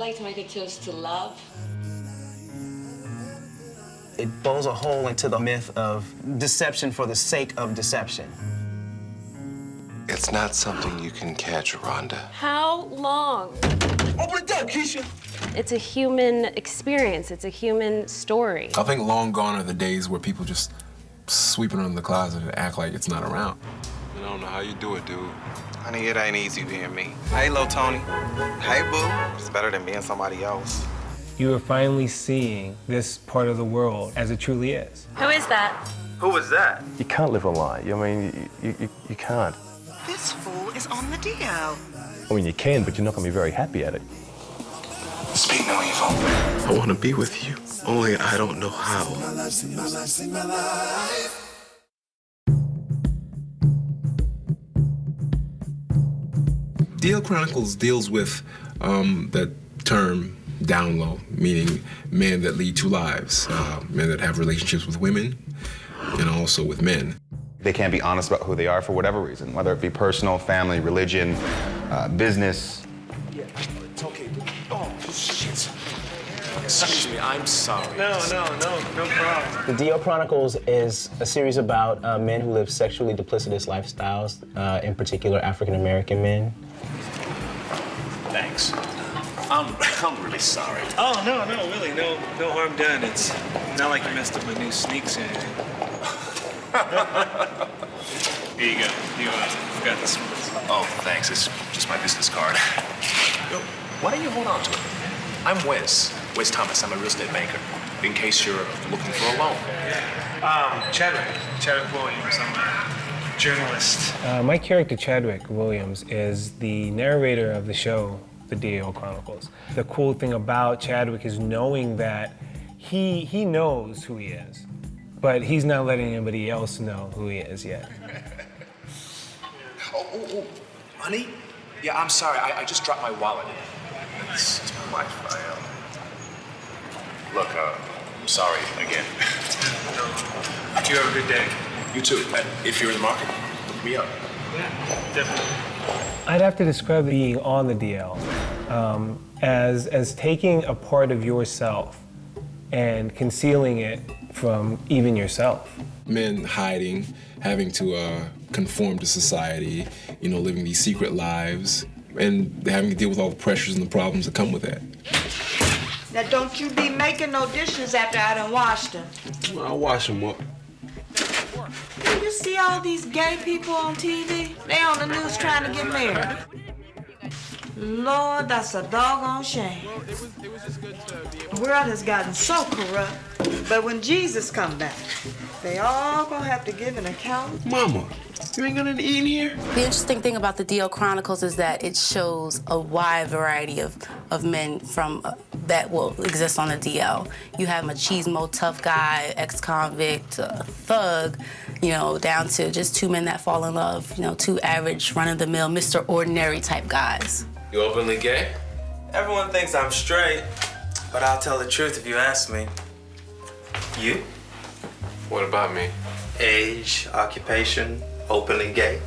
like to make a toast to love. It blows a hole into the myth of deception for the sake of deception. It's not something you can catch, Rhonda. How long? Open the door, Keisha. It's a human experience. It's a human story. I think long gone are the days where people just sweep it under the closet and act like it's not around. I don't know how you do it, dude. Honey, it ain't easy being me. Hey, Lil Tony. Hey, boo. It's better than being somebody else. You are finally seeing this part of the world as it truly is. Who is that? Who was that? You can't live a lie. I mean, you can't. This fool is on the DL. I mean, you can, but you're not going to be very happy at it. Speak no evil. I want to be with you, only I don't know how. DL Chronicles deals with that term down low, meaning men that lead two lives, men that have relationships with women and also with men. They can't be honest about who they are for whatever reason, whether it be personal, family, religion, business. Yeah, it's okay. Oh, shit. Excuse me, I'm sorry. No problem. The DL Chronicles is a series about men who live sexually duplicitous lifestyles, in particular African-American men. Thanks. I'm really sorry. Oh, no, really, no harm done. It's not like you messed up my new sneaks or anything. Here you go. You got this one. Oh, thanks. It's just my business card. Yo, why don't you hold on to it? I'm Wes Thomas. I'm a real estate banker. In case you're looking for a loan. Chadwick Williams. I'm a journalist. My character, Chadwick Williams, is the narrator of the show, The DL Chronicles. The cool thing about Chadwick is knowing that he knows who he is, but he's not letting anybody else know who he is yet. Oh, honey? Yeah, I'm sorry. I just dropped my wallet. It's my Wi-Fi. Look, I'm sorry again. You have a good day. You too. If you're in the market, look me up. Yeah, definitely. I'd have to describe being on the DL as taking a part of yourself and concealing it from even yourself. Men hiding, having to conform to society, living these secret lives, and having to deal with all the pressures and the problems that come with that. Now, don't you be making no dishes after I done washed them. Well, I'll wash them up. You see all these gay people on TV? They on the news trying to get married. Lord, that's a doggone shame. The world has gotten so corrupt, but when Jesus come back, they all gonna have to give an account. Mama, you ain't got nothing to eat in here? The interesting thing about the DL Chronicles is that it shows a wide variety of men from that will exist on the DL. You have machismo, tough guy, ex-convict, thug, down to just two men that fall in love, two average, run-of-the-mill, Mr. Ordinary type guys. You openly gay? Everyone thinks I'm straight, but I'll tell the truth if you ask me. You? What about me? Age, occupation, openly gay.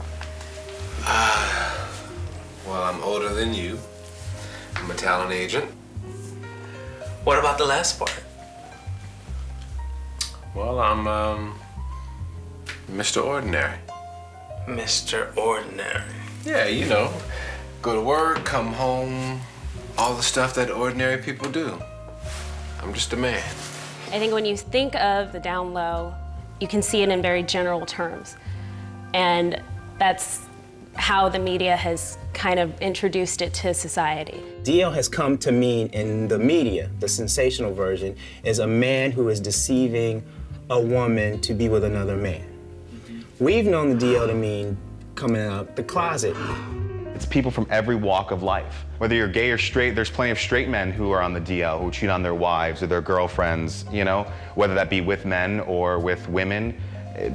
Well, I'm older than you. I'm a talent agent. What about the last part? Well, I'm, Mr. Ordinary. Mr. Ordinary. Yeah, go to work, come home, all the stuff that ordinary people do. I'm just a man. I think when you think of the down low, you can see it in very general terms. And that's how the media has kind of introduced it to society. DL has come to mean in the media, the sensational version, is a man who is deceiving a woman to be with another man. We've known the DL to mean coming out the closet. It's people from every walk of life. Whether you're gay or straight, there's plenty of straight men who are on the DL, who cheat on their wives or their girlfriends, whether that be with men or with women.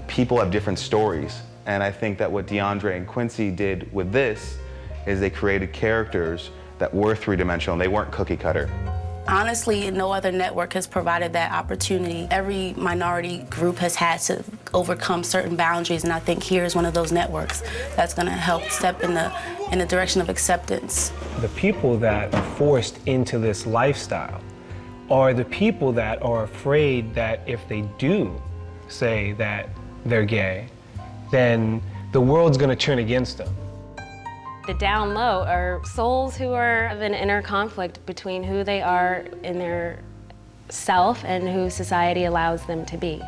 People have different stories. And I think that what DeAndre and Quincy did with this is they created characters that were three-dimensional. They weren't cookie cutter. Honestly, no other network has provided that opportunity. Every minority group has had to overcome certain boundaries, and I think here is one of those networks that's going to help step in the direction of acceptance. The people that are forced into this lifestyle are the people that are afraid that if they do say that they're gay, then the world's going to turn against them. The down low are souls who are of an inner conflict between who they are in their self and who society allows them to be.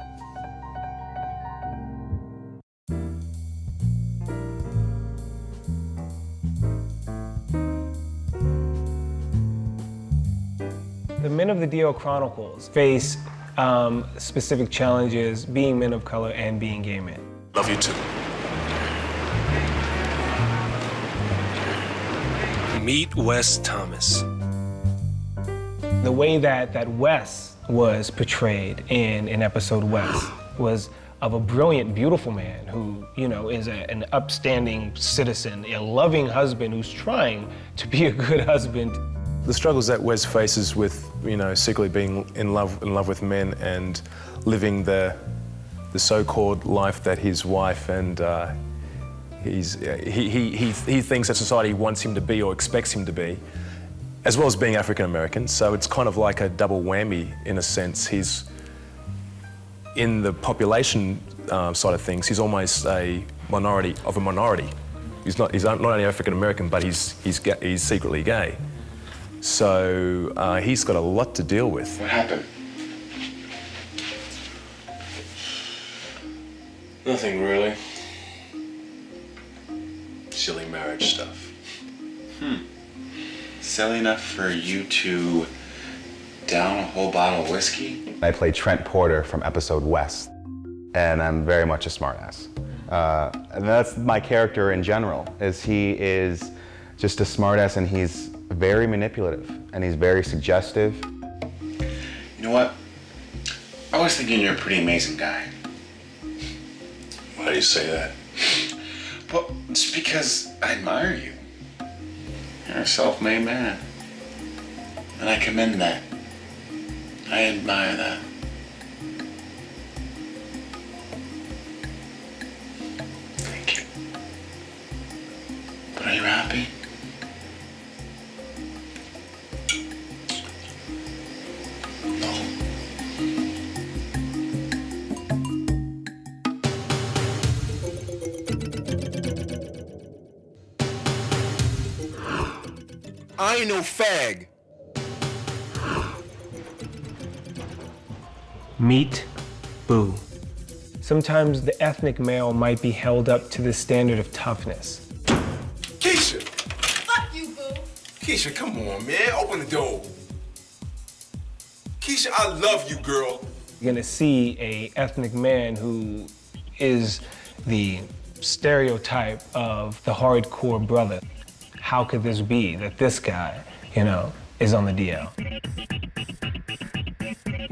The men of the DL Chronicles face specific challenges being men of color and being gay men. Love you too. Meet Wes Thomas. The way that Wes was portrayed in episode Wes was of a brilliant, beautiful man who, you know, is an upstanding citizen, a loving husband who's trying to be a good husband. The struggles that Wes faces with, you know, secretly being in love with men and living the so-called life that his wife and he thinks that society wants him to be or expects him to be, as well as being African American. So it's kind of like a double whammy in a sense. He's in the population side of things. He's almost a minority of a minority. He's not only African American, but he's secretly gay. So he's got a lot to deal with. What happened? Nothing really. Silly marriage stuff. Silly enough for you to down a whole bottle of whiskey? I play Trent Porter from episode West, and I'm very much a smartass. And that's my character in general, is he is just a smartass, and he's very manipulative, and he's very suggestive. You know what? I was thinking you're a pretty amazing guy. Why do you say that? Well, it's because I admire you. You're a self-made man. And I commend that. I admire that. Thank you. But are you happy? I ain't no fag. Meet Boo. Sometimes the ethnic male might be held up to the standard of toughness. Keisha! Fuck you, Boo. Keisha, come on, man. Open the door. Keisha, I love you, girl. You're gonna see a ethnic man who is the stereotype of the hardcore brother. How could this be that this guy, you know, is on the DL?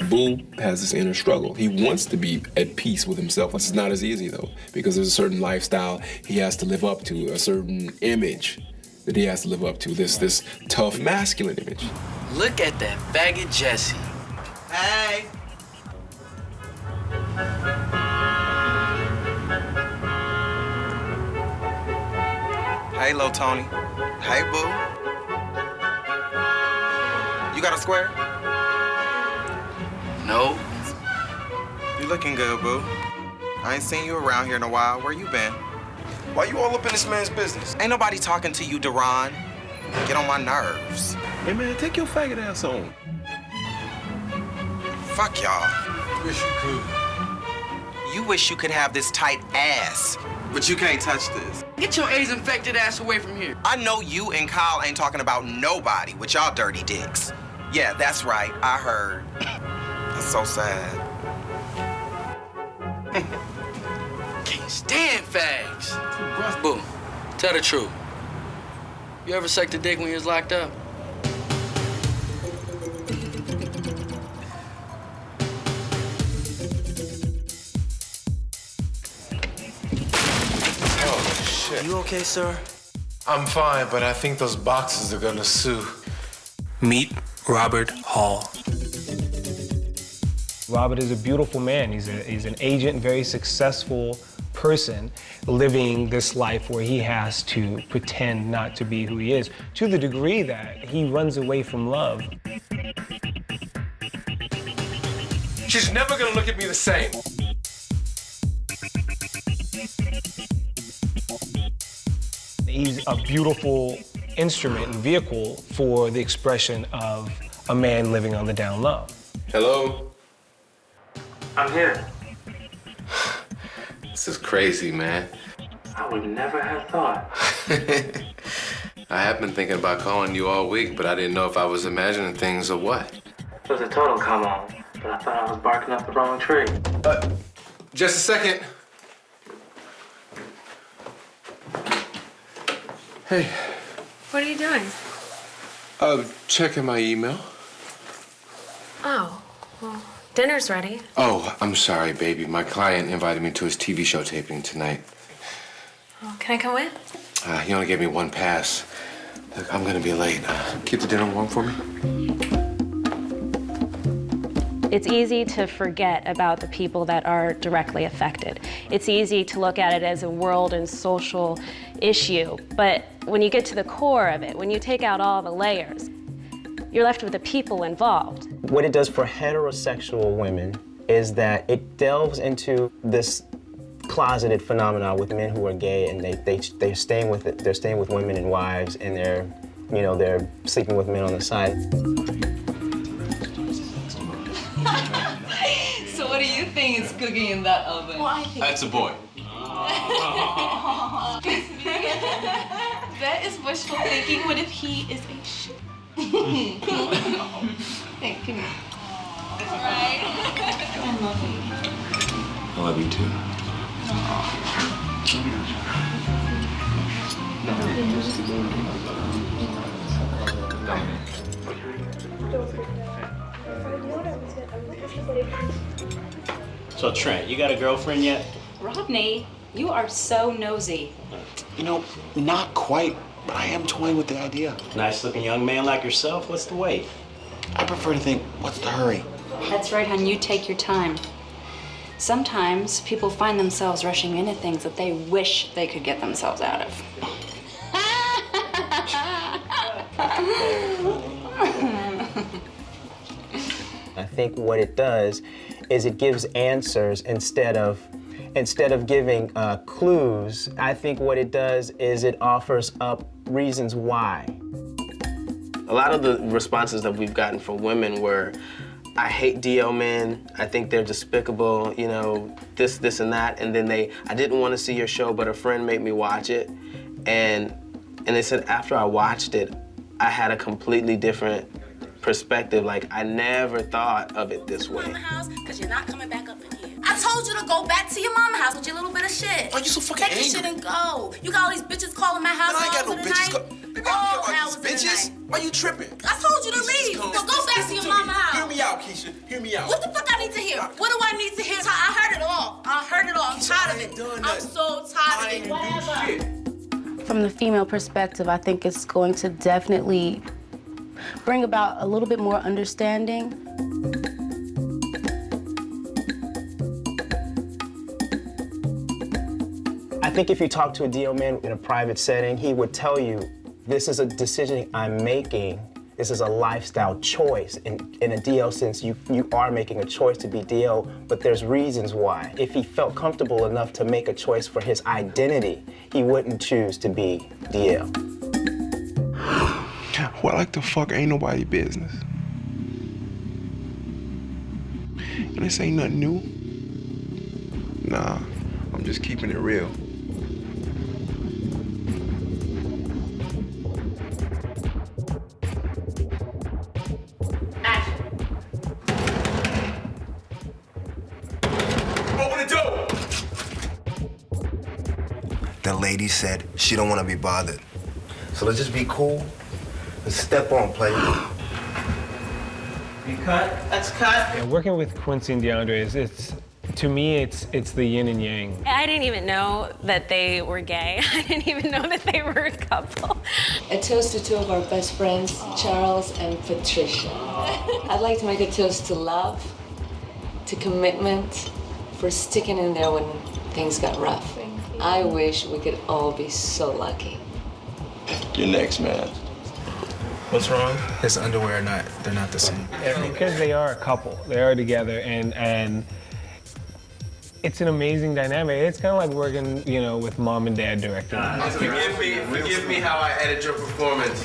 Boo has this inner struggle. He wants to be at peace with himself. It's not as easy, though, because there's a certain lifestyle he has to live up to, a certain image that he has to live up to, this tough masculine image. Look at that faggot Jesse. Hey. Hey, Lil Tony. Hey, Boo. You got a square? No. You looking good, Boo. I ain't seen you around here in a while. Where you been? Why you all up in this man's business? Ain't nobody talking to you, Deron. Get on my nerves. Hey, man, take your faggot ass home. Fuck y'all. Wish you could. You wish you could have this tight ass, but you can't touch this. Get your AIDS-infected ass away from here. I know you and Kyle ain't talking about nobody with y'all dirty dicks. Yeah, that's right. I heard. That's so sad. Can't stand fags. Boo, tell the truth. You ever sucked a dick when you was locked up? You okay, sir? I'm fine, but I think those boxes are gonna sue. Meet Robert Hall. Robert is a beautiful man. He's an agent, very successful person living this life where he has to pretend not to be who he is, to the degree that he runs away from love. She's never gonna look at me the same. He's a beautiful instrument and vehicle for the expression of a man living on the down low. Hello? I'm here. This is crazy, man. I would never have thought. I have been thinking about calling you all week, but I didn't know if I was imagining things or what. It was a total come on, but I thought I was barking up the wrong tree. Just a second. Hey. What are you doing? Checking my email. Oh, well, dinner's ready. Oh, I'm sorry, baby. My client invited me to his TV show taping tonight. Oh, can I come in? He only gave me one pass. Look, I'm gonna be late. Keep the dinner warm for me. It's easy to forget about the people that are directly affected. It's easy to look at it as a world and social issue, but when you get to the core of it, when you take out all the layers, you're left with the people involved. What it does for heterosexual women is that it delves into this closeted phenomenon with men who are gay, and they're staying with it. They're staying with women and wives, and they're sleeping with men on the side. So what do you think is cooking in that oven? Well, I think That's a boy. that is wishful thinking. What if he is a she? Thank you. Right? I love you. I love you too. So Trent, you got a girlfriend yet? Rodney, you are so nosy. You know, not quite, but I am toying with the idea. Nice looking young man like yourself, what's the wait? I prefer to think, what's the hurry? That's right, hon, you take your time. Sometimes people find themselves rushing into things that they wish they could get themselves out of. I think what it does is it gives answers instead of giving clues. I think what it does is it offers up reasons why. A lot of the responses that we've gotten from women were, I hate DL men, I think they're despicable, you know, this and that, and then I didn't want to see your show, but a friend made me watch it, and they said after I watched it, I had a completely different perspective. Like, I never thought of it this way. Mama house, because you're not coming back up in here. I told you to go back to your mama house with your little bit of shit. Why you so fucking angry? Take your shit and go. You got all these bitches calling my house Man, I ain't got all no through the bitches. night. Baby, I don't care about these bitches. Why you tripping? I told you to leave. So go back to your mama house. Hear me out, Keisha. Hear me out. What the fuck I need to hear? What do I need to hear? I heard it all. I heard it all. I'm tired of it. I'm so tired of it. Whatever. From the female perspective, I think it's going to definitely bring about a little bit more understanding. I think if you talk to a DL man in a private setting, he would tell you, this is a decision I'm making. This is a lifestyle choice. In a DL sense, you are making a choice to be DL, but there's reasons why. If he felt comfortable enough to make a choice for his identity, he wouldn't choose to be DL. Well, like the fuck ain't nobody business. And this ain't nothing new. Nah, I'm just keeping it real. Open the door! The lady said she don't want to be bothered. So let's just be cool and step on, player. You cut? That's cut. Yeah, working with Quincy and DeAndre to me, it's the yin and yang. I didn't even know that they were gay. I didn't even know that they were a couple. A toast to two of our best friends, Charles and Patricia. I'd like to make a toast to love, to commitment, for sticking in there when things got rough. I wish we could all be so lucky. You're next, man. What's wrong? His underwear are not, they're not the same. Because they are a couple. They are together, and it's an amazing dynamic. It's kind of like working, you know, with mom and dad directing. Forgive me how I edit your performance.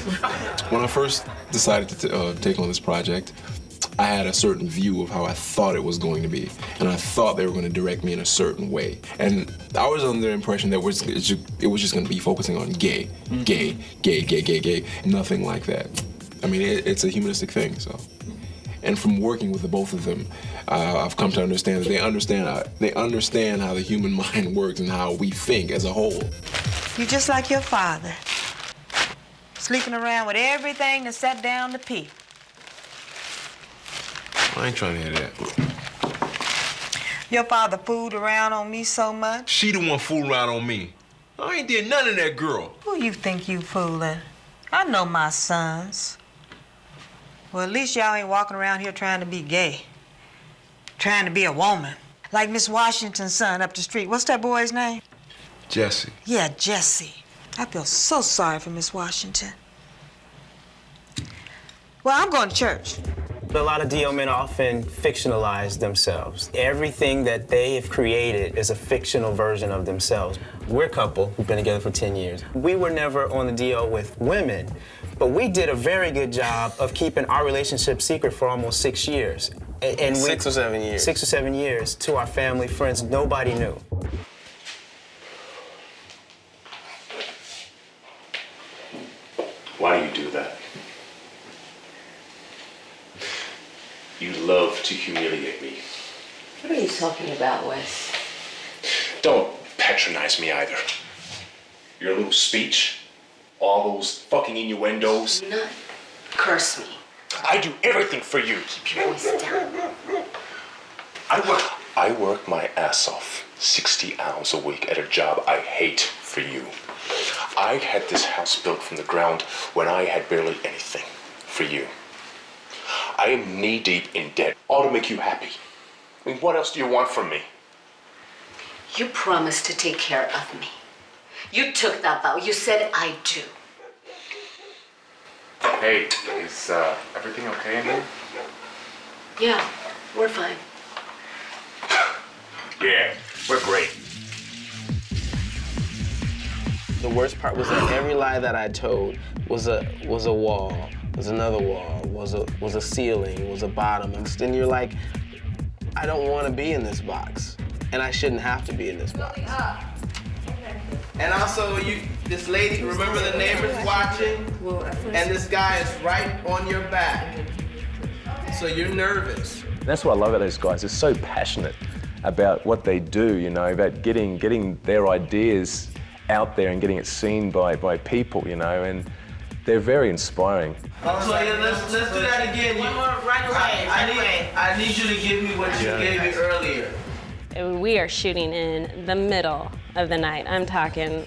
When I first decided to take on this project, I had a certain view of how I thought it was going to be, and I thought they were going to direct me in a certain way. And I was under the impression that it was just going to be focusing on gay, nothing like that. I mean, it's a humanistic thing, so. And from working with the both of them, I've come to understand that they understand how the human mind works and how we think as a whole. You just like your father, sleeping around with everything that sat down to pee. I ain't trying to hear that. Your father fooled around on me so much. She the one fooling around on me. I ain't did none of that, girl. Who you think you fooling? I know my sons. Well, at least y'all ain't walking around here trying to be gay. Trying to be a woman. Like Miss Washington's son up the street. What's that boy's name? Jesse. Yeah, Jesse. I feel so sorry for Miss Washington. Well, I'm going to church. A lot of DL men often fictionalize themselves. Everything that they have created is a fictional version of themselves. We're a couple who've been together for 10 years. We were never on the DL with women, but we did a very good job of keeping our relationship secret for almost 6 years. And 6 or 7 years. 6 or 7 years to our family, friends, nobody knew. Why do you do that? You love to humiliate me. What are you talking about, Wes? Don't patronize me either. Your little speech, all those fucking innuendos. Do not curse me. I do everything for you. Keep your voice down. I work my ass off 60 hours a week at a job I hate for you. I had this house built from the ground when I had barely anything for you. I am knee-deep in debt, all to make you happy. I mean, what else do you want from me? You promised to take care of me. You took that vow. You said I do. Hey, is everything okay in there? Yeah, we're fine. Yeah, we're great. The worst part was that every lie that I told was a wall, was another wall, was a ceiling, was a bottom. And then you're like, I don't want to be in this box, and I shouldn't have to be in this box. And also, this lady, remember the neighbors watching? And this guy is right on your back. So you're nervous. That's what I love about those guys. They're so passionate about what they do, you know, about getting their ideas out there and getting it seen by people, you know, and they're very inspiring. So yeah, let's do that again. One more, right away. I need you to give me what you gave me earlier. We are shooting in the middle of the night. I'm talking,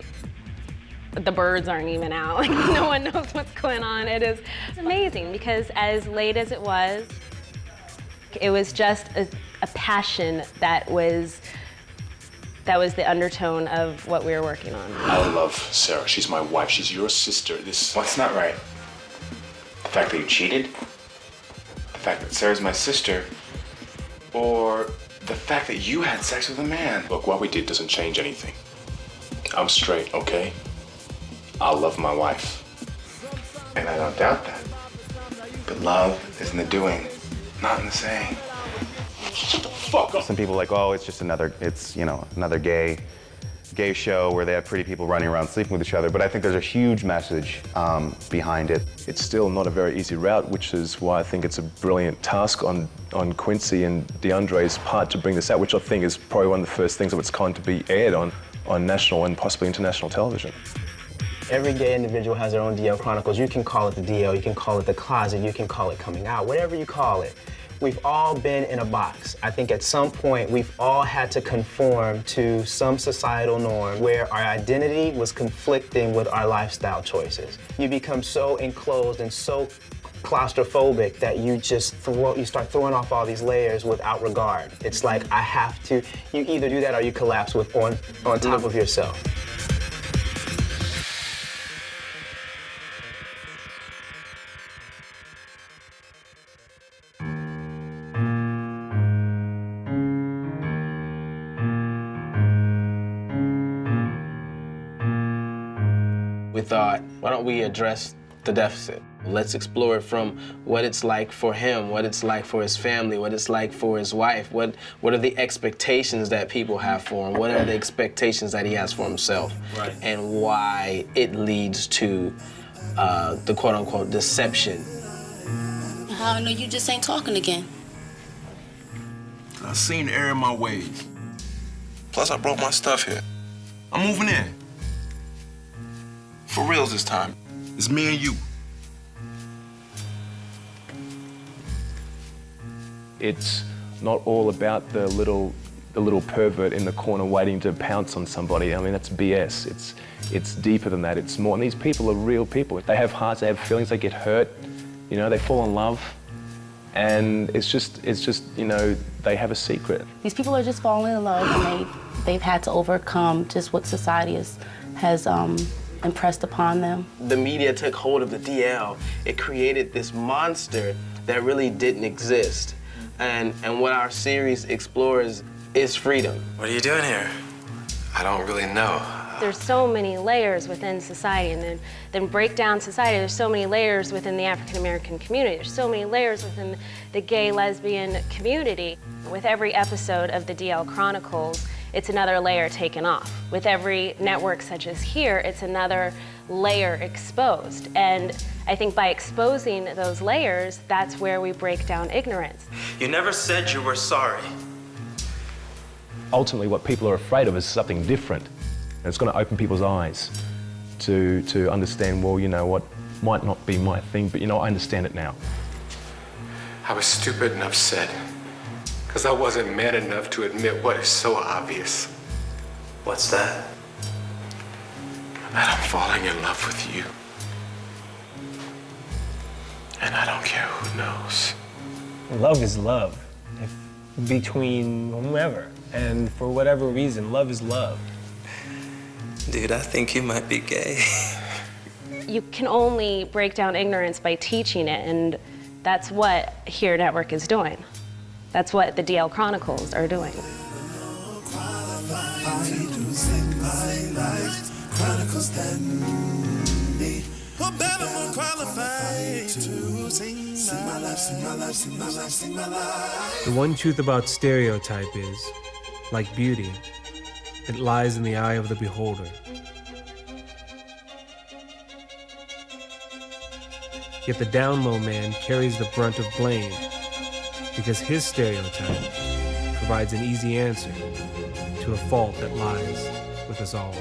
the birds aren't even out. Like, no one knows what's going on. It is amazing because as late as it was just a passion that was the undertone of what we were working on. I love Sarah. She's my wife. She's your sister. What's not right? The fact that you cheated? The fact that Sarah's my sister? Or the fact that you had sex with a man? Look, what we did doesn't change anything. I'm straight, okay? I love my wife. And I don't doubt that. But love is in the doing, not in the saying. Shut the fuck up. Some people are like, oh, it's just another gay show where they have pretty people running around sleeping with each other. But I think there's a huge message behind it. It's still not a very easy route, which is why I think it's a brilliant task on Quincy and DeAndre's part to bring this out, which I think is probably one of the first things of its kind to be aired on national and possibly international television. Every gay individual has their own DL Chronicles. You can call it the DL, you can call it the closet, you can call it coming out, whatever you call it. we've all been in a box. I think at some point we've all had to conform to some societal norm where our identity was conflicting with our lifestyle choices. You become so enclosed and so claustrophobic that you just start throwing off all these layers without regard. It's like I have to, you either do that or you collapse on top of yourself. We thought, why don't we address the deficit? Let's explore it from what it's like for him, what it's like for his family, what it's like for his wife, what are the expectations that people have for him, what are the expectations that he has for himself, Right. and why it leads to the quote-unquote deception. How I know you just ain't talking again? I seen the error in my ways. Plus, I brought my stuff here. I'm moving in. For reals this time. It's me and you. It's not all about the little pervert in the corner waiting to pounce on somebody. I mean, that's BS. It's deeper than that. It's more. And these people are real people. They have hearts. They have feelings. They get hurt. You know, they fall in love. And it's just you know, they have a secret. These people are just falling in love, and they've had to overcome just what society has impressed upon them. The media took hold of the DL. It created this monster that really didn't exist. And what our series explores is freedom. What are you doing here? I don't really know. There's so many layers within society, and then break down society. There's so many layers within the African American community. There's so many layers within the gay, lesbian community. With every episode of the DL Chronicles, it's another layer taken off. With every network such as here, it's another layer exposed. And I think by exposing those layers, that's where we break down ignorance. You never said you were sorry. Ultimately, what people are afraid of is something different. And it's going to open people's eyes to understand, well, you know what, might not be my thing, but you know, I understand it now. I was stupid and upset because I wasn't man enough to admit what is so obvious. What's that? That I'm falling in love with you. And I don't care who knows. Love is love, between whomever. And for whatever reason, love is love. Dude, I think you might be gay. You can only break down ignorance by teaching it, and that's what Here Network is doing. That's what the DL Chronicles are doing. The one truth about stereotype is, like beauty, it lies in the eye of the beholder. Yet the down low man carries the brunt of blame because his stereotype provides an easy answer to a fault that lies with us all.